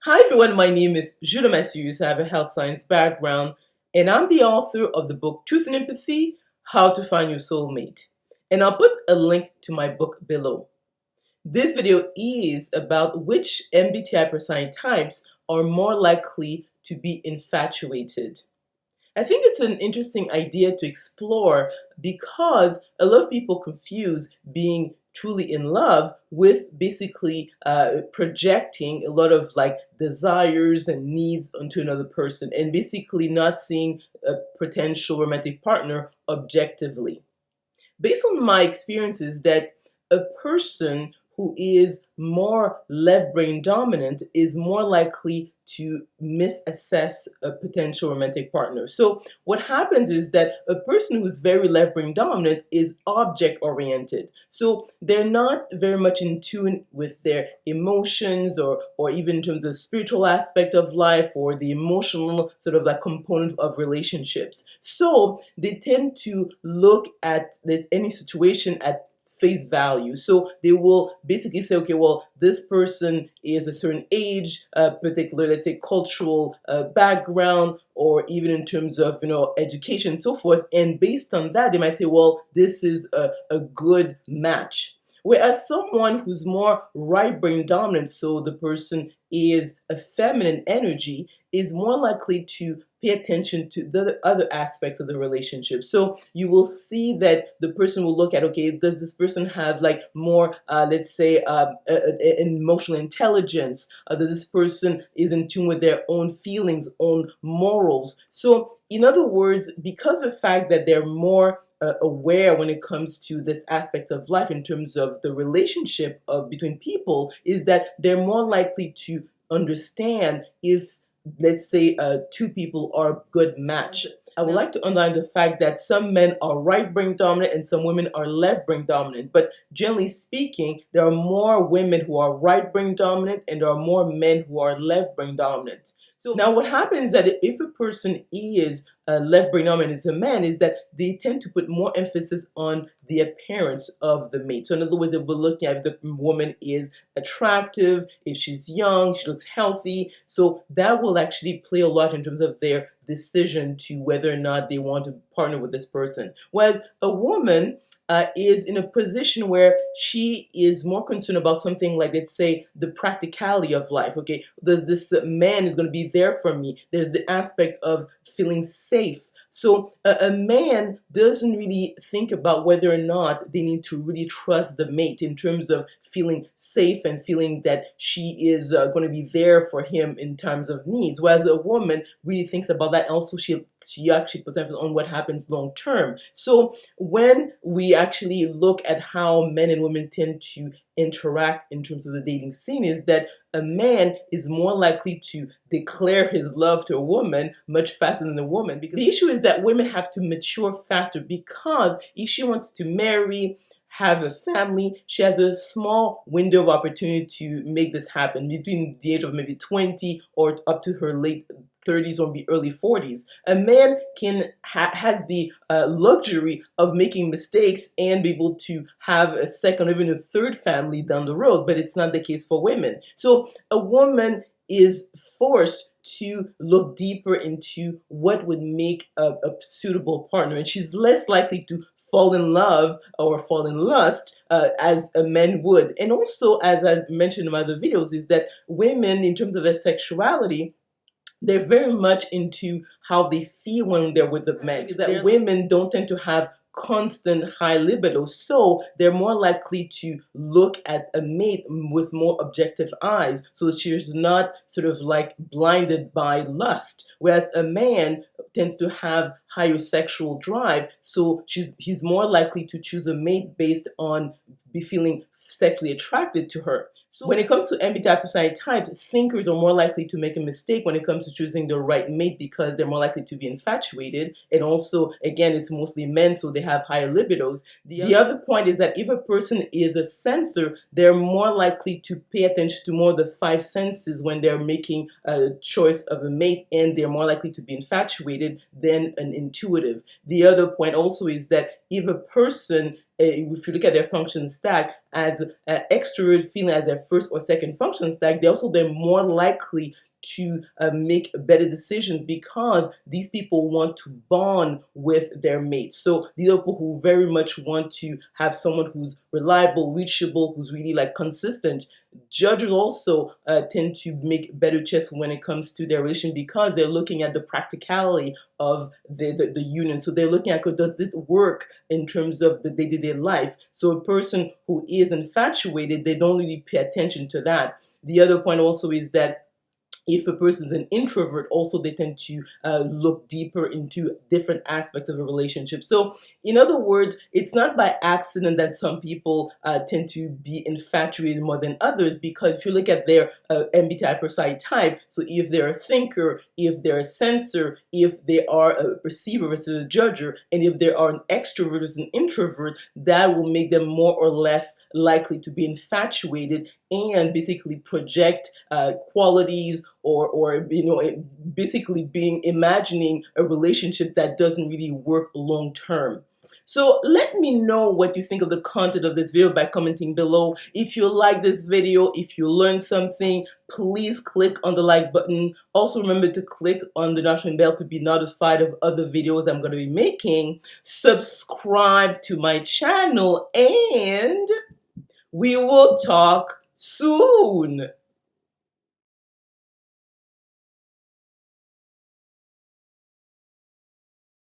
Hi everyone, my name is Junon Macéus. I have a health science background, and I'm the author of the book Truth and Empathy: How to Find Your Soulmate. And I'll put a link to my book below. This video is about which MBTI personality types are more likely to be infatuated. I think it's an interesting idea to explore because a lot of people confuse being truly in love with basically projecting a lot of like desires and needs onto another person and basically not seeing a potential romantic partner objectively. Based on my experiences, that a person who is more left brain dominant is more likely to misassess a potential romantic partner. So what happens is that a person who's very left brain dominant is object oriented. So they're not very much in tune with their emotions or even in terms of spiritual aspect of life or the emotional sort of like component of relationships. So they tend to look at any situation at face value. So they will basically say, okay, well, this person is a certain age, particular, let's say, cultural background, or even in terms of, education and so forth. And based on that, they might say, well, this is a good match. Whereas someone who's more right brain dominant, so the person is a feminine energy, is more likely to pay attention to the other aspects of the relationship. So you will see that the person will look at, okay, does this person have like more, let's say, emotional intelligence? Does this person is in tune with their own feelings, own morals? So in other words, because of the fact that they're more aware when it comes to this aspect of life in terms of the relationship between people, is that they're more likely to understand if, let's say, two people are a good match. I would like to underline the fact that some men are right brain dominant and some women are left brain dominant. But generally speaking, there are more women who are right brain dominant and there are more men who are left brain dominant. So now what happens is that if a person is left brain dominant as a man, is that they tend to put more emphasis on the appearance of the mate. So in other words, they will look at if the woman is attractive, if she's young, she looks healthy. So that will actually play a lot in terms of their decision to whether or not they want to partner with this person. Whereas a woman is in a position where she is more concerned about something like, let's say, the practicality of life. Okay, does this man is going to be there for me? There's the aspect of feeling safe. So a man doesn't really think about whether or not they need to really trust the mate in terms of feeling safe and feeling that she is going to be there for him in times of needs. Whereas a woman really thinks about that. Also, she actually puts emphasis on what happens long term. So when we actually look at how men and women tend to interact in terms of the dating scene, is that a man is more likely to declare his love to a woman much faster than a woman. Because the issue is that women have to mature faster, because if she wants to marry, have a family, she has a small window of opportunity to make this happen between the age of maybe 20 or up to her late 30s or maybe early 40s. A man has the luxury of making mistakes and be able to have a second or even a third family down the road, but it's not the case for women. So a woman is forced to look deeper into what would make a suitable partner, and she's less likely to fall in love or fall in lust as a man would. And also, as I mentioned in my other videos, is that women, in terms of their sexuality, they're very much into how they feel when they're with the men. That women don't tend to have constant high libido, so they're more likely to look at a mate with more objective eyes, so she's not sort of like blinded by lust. Whereas a man tends to have higher sexual drive, so he's more likely to choose a mate based on be feeling sexually attracted to her. So when it comes to MBTI personality types, thinkers are more likely to make a mistake when it comes to choosing the right mate because they're more likely to be infatuated. And also, again, it's mostly men, so they have higher libidos. The other point is that if a person is a sensor, they're more likely to pay attention to more of the five senses when they're making a choice of a mate, and they're more likely to be infatuated than an intuitive. The other point also is that if a person if you look at their function stack, as extrovert feeling as their first or second function stack, they're more likely to make better decisions because these people want to bond with their mates. So these are people who very much want to have someone who's reliable, reachable, who's really like consistent. Judges also tend to make better choices when it comes to their relation because they're looking at the practicality of the union. So they're looking at, does it work in terms of the day-to-day life? So a person who is infatuated, they don't really pay attention to that. The other point also is that if a person is an introvert, also they tend to look deeper into different aspects of a relationship. So, in other words, it's not by accident that some people tend to be infatuated more than others, because if you look at their MBTI personality type, so if they're a thinker, if they're a sensor, if they are a perceiver versus a judger, and if they are an extrovert versus an introvert, that will make them more or less likely to be infatuated and basically project qualities or basically imagining a relationship that doesn't really work long term. So let me know what you think of the content of this video by commenting below. If you like this video, if you learned something, please click on the like button. Also remember to click on the notification bell to be notified of other videos I'm going to be making. Subscribe to my channel, and we will talk soon.